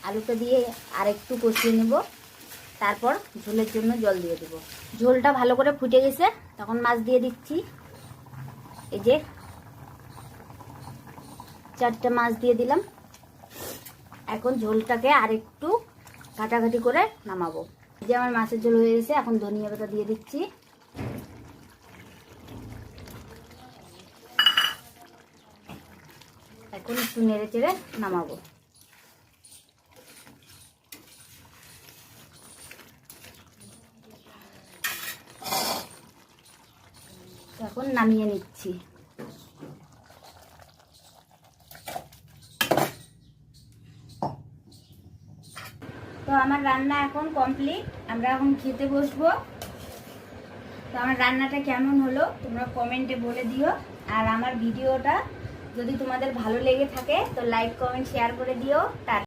আলুটা দিয়ে আর একটু কষিয়ে নেব, তারপর ঝোলের জন্য জল দিয়ে দেব। ঝোলটা ভালো করে ফুটে গেছে, তখন মাছ দিয়ে দিচ্ছি। এই যে 4টে মাছ দিয়ে দিলাম। এখন ঝোলটাকে আর একটু ঘাটাঘাটি করে নামাবো। এই যে আমার মাছের ঝোল হয়ে গেছে, এখন ধনিয়া পাতা দিয়ে দিচ্ছি। এখন একটু নেড়ে চেড়ে নামাবো। এখন নামিয়ে নিচ্ছি। তো আমার রান্না এখন কমপ্লিট, আমরা এখন খেতে বসবো। তো আমার রান্নাটা কেমন হলো তোমরা কমেন্টে বলে দিও। আর আমার ভিডিওটা যদি তোমাদের ভালো লেগে থাকে তো লাইক কমেন্ট শেয়ার করে দিও।